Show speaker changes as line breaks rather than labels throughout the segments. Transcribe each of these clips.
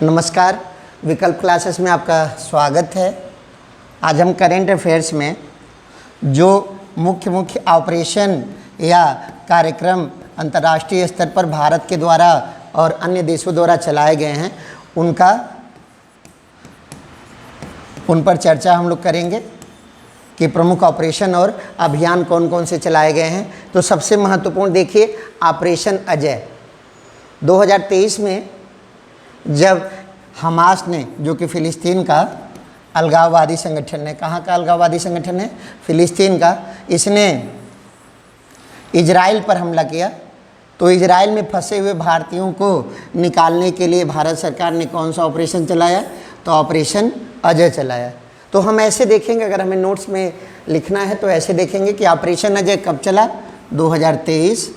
नमस्कार, विकल्प क्लासेस में आपका स्वागत है। आज हम करेंट अफेयर्स में जो मुख्य ऑपरेशन या कार्यक्रम अंतर्राष्ट्रीय स्तर पर भारत के द्वारा और अन्य देशों द्वारा चलाए गए हैं उन पर चर्चा हम लोग करेंगे कि प्रमुख ऑपरेशन और अभियान कौन कौन से चलाए गए हैं। तो सबसे महत्वपूर्ण देखिए ऑपरेशन अजय 2023 में, जब हमास ने, जो कि फ़िलिस्तीन का अलगाववादी संगठन है, कहाँ का अलगाववादी संगठन है? फ़िलिस्तीन का, इसने इजराइल पर हमला किया। तो इजराइल में फंसे हुए भारतीयों को निकालने के लिए भारत सरकार ने कौन सा ऑपरेशन चलाया? तो ऑपरेशन अजय चलाया। तो हम ऐसे देखेंगे, अगर हमें नोट्स में लिखना है तो ऐसे देखेंगे कि ऑपरेशन अजय कब चला? 2023,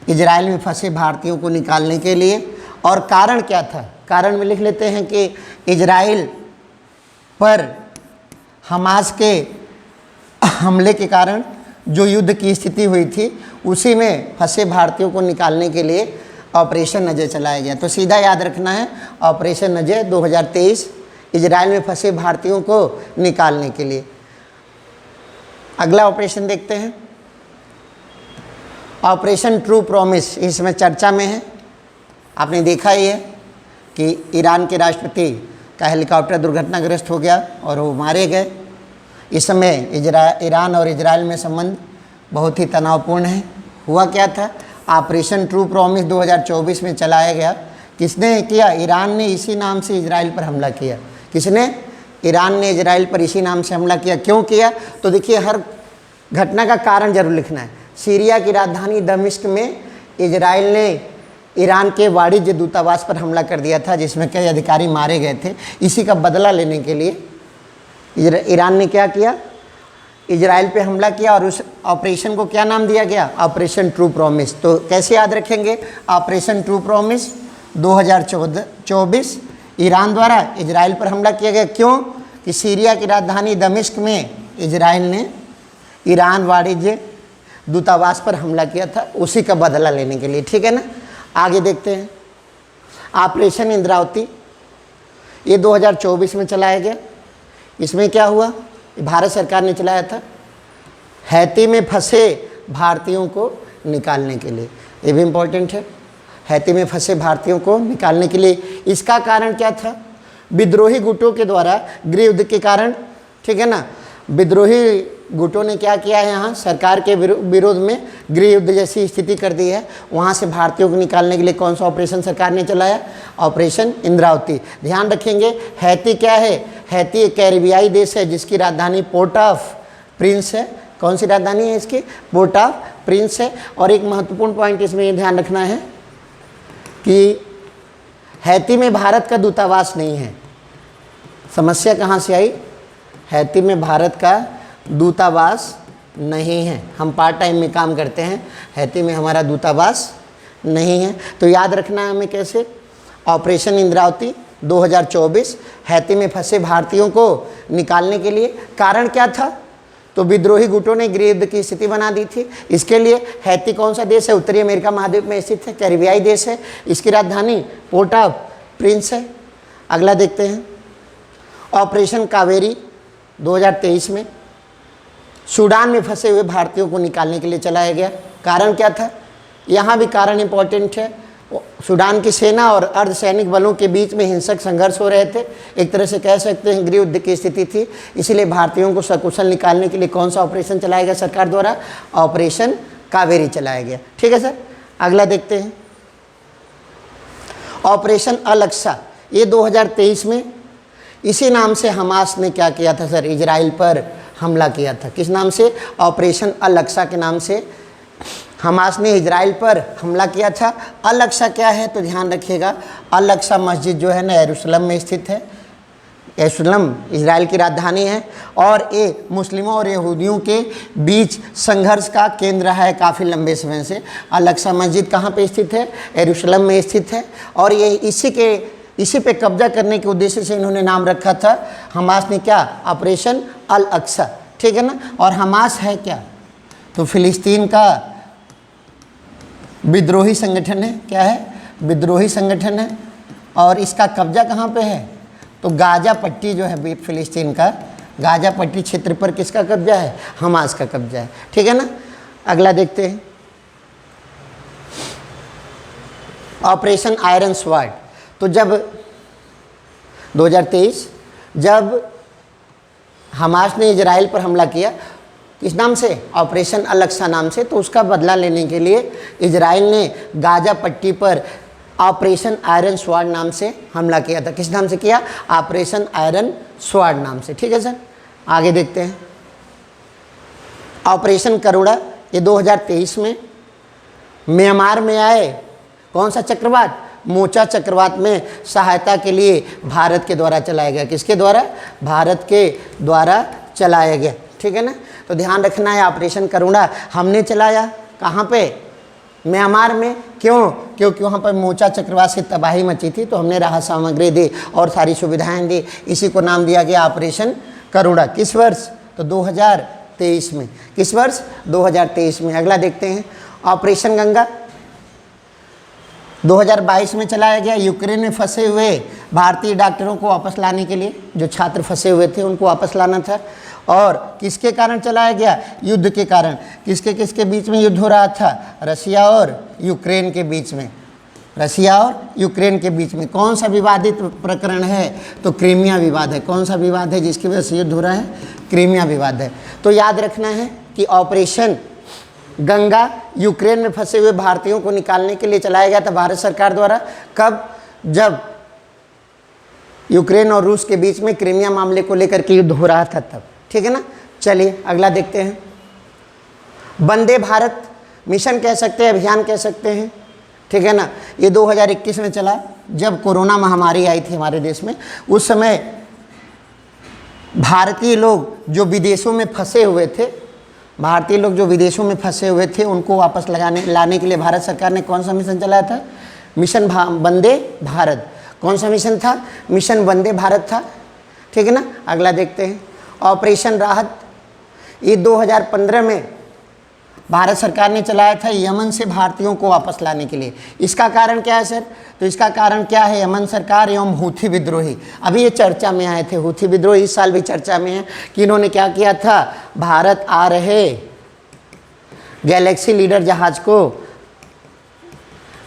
इजराइल में फंसे भारतीयों को निकालने के लिए। और कारण क्या था? कारण में लिख लेते हैं कि इजराइल पर हमास के हमले के कारण जो युद्ध की स्थिति हुई थी, उसी में फंसे भारतीयों को निकालने के लिए ऑपरेशन अजय चलाया गया। तो सीधा याद रखना है, ऑपरेशन अजय 2023, इजराइल में फंसे भारतीयों को निकालने के लिए। अगला ऑपरेशन देखते हैं, ऑपरेशन ट्रू प्रॉमिस। इसमें चर्चा में है, आपने देखा ही है कि ईरान के राष्ट्रपति का हेलीकॉप्टर दुर्घटनाग्रस्त हो गया और वो मारे गए। इस समय ईरान और इजराइल में संबंध बहुत ही तनावपूर्ण है। हुआ क्या था? ऑपरेशन ट्रू प्रॉमिस 2024 में चलाया गया। किसने किया? ईरान ने इसी नाम से इजराइल पर हमला किया। किसने? ईरान ने इजराइल पर इसी नाम से हमला किया। क्यों किया? तो देखिए, हर घटना का कारण जरूर लिखना है। सीरिया की राजधानी दमिश्क में इजराइल ने ईरान के वाणिज्य दूतावास पर हमला कर दिया था, जिसमें कई अधिकारी मारे गए थे। इसी का बदला लेने के लिए ईरान ने क्या किया? इजराइल पे हमला किया और उस ऑपरेशन को क्या नाम दिया गया? Operation true promise. तो कैसे याद रखेंगे? ऑपरेशन ट्रू प्रॉमिस 2024 ईरान द्वारा इजराइल पर हमला किया गया। क्यों? कि सीरिया की राजधानी दमिश्क में इजराइल ने ईरान वाणिज्य दूतावास पर हमला किया था, उसी का बदला लेने के लिए। ठीक है ना? आगे देखते हैं, ऑपरेशन इंद्रावती, ये 2024 में चलाया गया। इसमें क्या हुआ? भारत सरकार ने चलाया था हैती में फंसे भारतीयों को निकालने के लिए। ये भी इम्पोर्टेंट है, हैती में फंसे भारतीयों को निकालने के लिए। इसका कारण क्या था? विद्रोही गुटों के द्वारा गृह युद्ध के कारण। ठीक है ना? विद्रोही गुटों ने क्या किया है? यहाँ सरकार के विरोध में गृह युद्ध जैसी स्थिति कर दी है। वहाँ से भारतीयों को निकालने के लिए कौन सा ऑपरेशन सरकार ने चलाया? ऑपरेशन इंद्रावती। ध्यान रखेंगे, हैती क्या है? हैती एक कैरिबियाई देश है जिसकी राजधानी पोर्ट ऑफ प्रिंस है। कौन सी राजधानी है इसकी? पोर्ट ऑफ प्रिंस है। और एक महत्वपूर्ण पॉइंट इसमें ये ध्यान रखना है कि हैती में भारत का दूतावास नहीं है। समस्या कहाँ से आई? हैती में भारत का दूतावास नहीं है। हम पार्ट टाइम में काम करते हैं, हैती में हमारा दूतावास नहीं है। तो याद रखना है हमें कैसे? ऑपरेशन इंद्रावती 2024, हैती में फंसे भारतीयों को निकालने के लिए। कारण क्या था? तो विद्रोही गुटों ने गृह युद्ध की स्थिति बना दी थी। इसके लिए हैती कौन सा देश है? उत्तरी अमेरिका महाद्वीप में स्थित है, कैरिबियाई देश है। इसकी राजधानी पोर्ट ऑफ प्रिंस है। अगला देखते हैं, ऑपरेशन कावेरी 2023 में सूडान में फंसे हुए भारतीयों को निकालने के लिए चलाया गया। कारण क्या था? यहाँ भी कारण इंपॉर्टेंट है। सूडान की सेना और अर्धसैनिक बलों के बीच में हिंसक संघर्ष हो रहे थे। एक तरह से कह सकते हैं गृह युद्ध की स्थिति थी। इसीलिए भारतीयों को सकुशल निकालने के लिए कौन सा ऑपरेशन चलाया गया सरकार द्वारा? ऑपरेशन कावेरी चलाया गया। ठीक है सर? अगला देखते हैं, ऑपरेशन अल-अक्सा, ये 2023 में इसी नाम से हमास ने क्या किया था सर? इजराइल पर हमला किया था। किस नाम से? ऑपरेशन अल-अक्सा के नाम से हमास ने इजराइल पर हमला किया था। अल-अक्सा क्या है? तो ध्यान रखिएगा, अल-अक्सा मस्जिद जो है ना, यरूशलेम में स्थित है। यरूशलेम इजराइल की राजधानी है और ये मुस्लिमों और यहूदियों के बीच संघर्ष का केंद्र है काफ़ी लंबे समय से। अल-अक्सा मस्जिद कहाँ पे स्थित है? यरूशलेम में स्थित है। और ये इसी पे कब्जा करने के उद्देश्य से इन्होंने नाम रखा था हमास ने, क्या? Operation Al-Aqsa. ठीक है ना? और हमास है क्या? तो फिलिस्तीन का विद्रोही संगठन है। क्या है? विद्रोही संगठन है। और इसका कब्जा कहाँ पे है? तो गाजा पट्टी जो है फिलिस्तीन का, गाजा पट्टी क्षेत्र पर किसका कब्जा है? हमास का कब्जा है। ठीक है ना। अगला देखते हैं, ऑपरेशन आयरन स्वॉर्ड। तो जब 2023 जब हमास ने इजराइल पर हमला किया, किस नाम से? ऑपरेशन अल-अक्सा नाम से, तो उसका बदला लेने के लिए इजराइल ने गाजा पट्टी पर ऑपरेशन आयरन स्वॉर्ड नाम से हमला किया था। किस नाम से किया? ऑपरेशन आयरन स्वॉर्ड नाम से। ठीक है सर। आगे देखते हैं, ऑपरेशन करुणा, ये 2023 में म्यांमार में आए कौन सा चक्रवात? मोचा चक्रवात में सहायता के लिए भारत के द्वारा चलाया गया। किसके द्वारा? भारत के द्वारा चलाया गया। ठीक है ना। तो ध्यान रखना है, ऑपरेशन करुणा हमने चलाया कहाँ पे? म्यांमार में। क्यों? क्योंकि वहाँ पर मोचा चक्रवात से तबाही मची थी, तो हमने राहत सामग्री दी और सारी सुविधाएं दी। इसी को नाम दिया गया ऑपरेशन करुणा। किस वर्ष? तो 2023 में। किस वर्ष? 2023 में। अगला देखते हैं, ऑपरेशन गंगा 2022 में चलाया गया। यूक्रेन में फंसे हुए भारतीय डॉक्टरों को वापस लाने के लिए, जो छात्र फंसे हुए थे उनको वापस लाना था। और किसके कारण चलाया गया? युद्ध के कारण। किसके किसके बीच में युद्ध हो रहा था? रसिया और यूक्रेन के बीच में। रसिया और यूक्रेन के बीच में कौन सा विवादित प्रकरण है? तो क्रीमिया विवाद है। कौन सा विवाद है जिसकी वजह से युद्ध हो रहा है? क्रीमिया विवाद है। तो याद रखना है कि ऑपरेशन गंगा यूक्रेन में फंसे हुए भारतीयों को निकालने के लिए चलाया गया था भारत सरकार द्वारा। कब? जब यूक्रेन और रूस के बीच में क्रीमिया मामले को लेकर के युद्ध हो रहा था तब। ठीक है ना। चलिए अगला देखते हैं, वंदे भारत मिशन कह सकते हैं, अभियान कह सकते हैं। ठीक है ना। ये 2021 में चला, जब कोरोना महामारी आई थी हमारे देश में। उस समय भारतीय लोग जो विदेशों में फंसे हुए थे, भारतीय लोग जो विदेशों में फंसे हुए थे उनको वापस लाने के लिए भारत सरकार ने कौन सा मिशन चलाया था? मिशन वंदे भारत। कौन सा मिशन था? मिशन वंदे भारत था। ठीक है ना। अगला देखते हैं, ऑपरेशन राहत, ये 2015 में भारत सरकार ने चलाया था यमन से भारतीयों को वापस लाने के लिए। इसका कारण क्या है सर? तो इसका कारण क्या है? यमन सरकार एवं हूथी विद्रोही। अभी ये चर्चा में आए थे, हूथी विद्रोही इस साल भी चर्चा में है कि इन्होंने क्या किया था? भारत आ रहे गैलेक्सी लीडर जहाज को,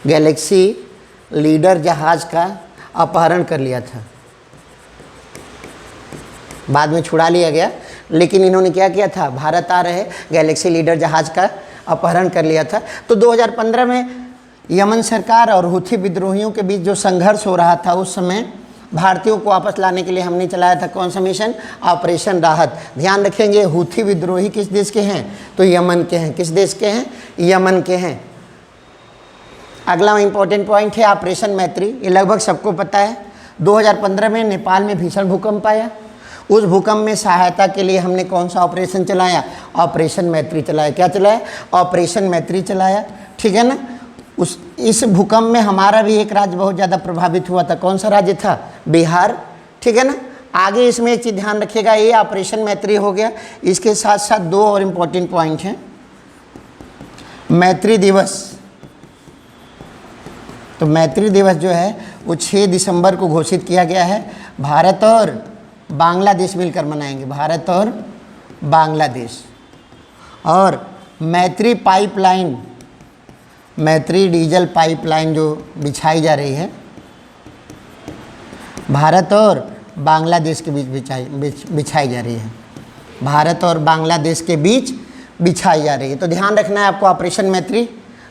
गैलेक्सी लीडर जहाज का अपहरण कर लिया था। बाद में छुड़ा लिया गया, लेकिन इन्होंने क्या किया था? भारत आ रहे गैलेक्सी लीडर जहाज का अपहरण कर लिया था। तो 2015 में यमन सरकार और हूथी विद्रोहियों के बीच जो संघर्ष हो रहा था, उस समय भारतीयों को वापस लाने के लिए हमने चलाया था कौन सा मिशन? ऑपरेशन राहत। ध्यान रखेंगे, हूथी विद्रोही किस देश के हैं? तो यमन के हैं। किस देश के हैं? यमन के हैं। अगला इंपॉर्टेंट पॉइंट है ऑपरेशन मैत्री। ये लगभग सबको पता है। 2015 में नेपाल में भीषण भूकंप आया। उस भूकंप में सहायता के लिए हमने कौन सा ऑपरेशन चलाया? ऑपरेशन मैत्री चलाया। क्या चलाया? ऑपरेशन मैत्री चलाया। ठीक है ना। इस भूकंप में हमारा भी एक राज्य बहुत ज़्यादा प्रभावित हुआ था। कौन सा राज्य था? बिहार। ठीक है ना। आगे इसमें एक चीज़ ध्यान रखिएगा, ये ऑपरेशन मैत्री हो गया। इसके साथ साथ दो और इम्पोर्टेंट पॉइंट हैं। मैत्री दिवस, तो मैत्री दिवस जो है वो 6 दिसंबर को घोषित किया गया है। भारत और बांग्लादेश मिलकर मनाएंगे, भारत और बांग्लादेश। और मैत्री पाइपलाइन, मैत्री डीजल पाइपलाइन जो बिछाई जा रही है, भारत और बांग्लादेश के बीच बिछाई जा रही है। भारत और बांग्लादेश के बीच बिछाई जा रही है। तो ध्यान रखना है आपको, ऑपरेशन मैत्री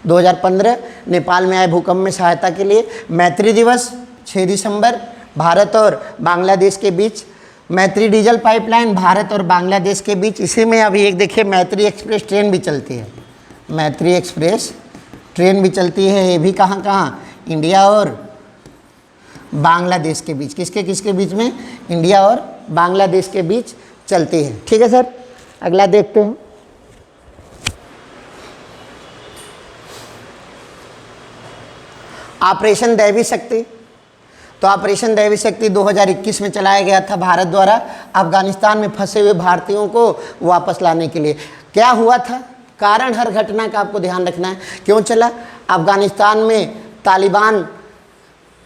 2015 नेपाल में आए भूकंप में सहायता के लिए। मैत्री दिवस 6 दिसंबर, भारत और बांग्लादेश के बीच। मैत्री डीजल पाइपलाइन भारत और बांग्लादेश के बीच। इसी में अभी एक देखिए, मैत्री एक्सप्रेस ट्रेन भी चलती है। मैत्री एक्सप्रेस ट्रेन भी चलती है। ये भी कहाँ कहाँ? इंडिया और बांग्लादेश के बीच। किसके किसके बीच में? इंडिया और बांग्लादेश के बीच चलती है। ठीक है सर। अगला देखते हैं, ऑपरेशन दैवी शक्ति। तो ऑपरेशन दैवी शक्ति 2021 में चलाया गया था भारत द्वारा अफगानिस्तान में फंसे हुए भारतीयों को वापस लाने के लिए। क्या हुआ था? कारण हर घटना का आपको ध्यान रखना है। क्यों चला? अफगानिस्तान में तालिबान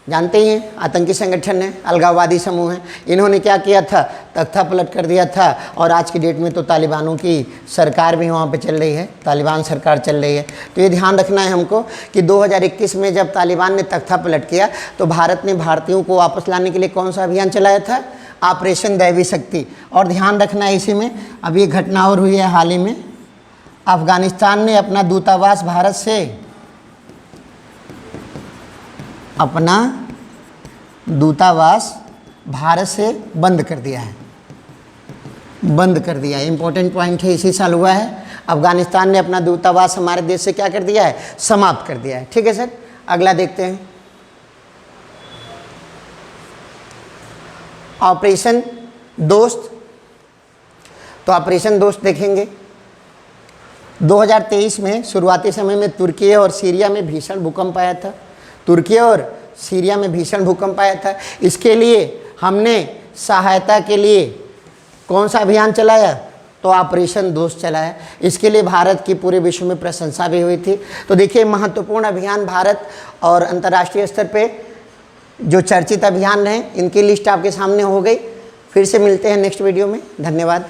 जानते ही हैं, आतंकी संगठन है, अलगाववादी समूह है। इन्होंने क्या किया था, तख्ता पलट कर दिया था। और आज की डेट में तो तालिबानों की सरकार भी वहाँ पे चल रही है, तालिबान सरकार चल रही है। तो ये ध्यान रखना है हमको कि 2021 में जब तालिबान ने तख्ता पलट किया तो भारत ने भारतीयों को वापस लाने के लिए कौन सा अभियान चलाया था, ऑपरेशन दैवी शक्ति। और ध्यान रखना है इसी में अभी एक घटना और हुई है हाल ही में, अफगानिस्तान ने अपना दूतावास भारत से बंद कर दिया है, बंद कर दिया है। इंपॉर्टेंट पॉइंट है, इसी साल हुआ है। अफगानिस्तान ने अपना दूतावास हमारे देश से क्या कर दिया है, समाप्त कर दिया है। ठीक है सर, अगला देखते हैं ऑपरेशन दोस्त। तो ऑपरेशन दोस्त देखेंगे 2023 में शुरुआती समय में तुर्की और सीरिया में भीषण भूकंप आया था। तुर्की और सीरिया में भीषण भूकंप आया था। इसके लिए हमने सहायता के लिए कौन सा अभियान चलाया, तो ऑपरेशन दोस्त चलाया। इसके लिए भारत की पूरे विश्व में प्रशंसा भी हुई थी। तो देखिए महत्वपूर्ण अभियान भारत और अंतर्राष्ट्रीय स्तर पे जो चर्चित अभियान हैं, इनकी लिस्ट आपके सामने हो गई। फिर से मिलते हैं नेक्स्ट वीडियो में। धन्यवाद।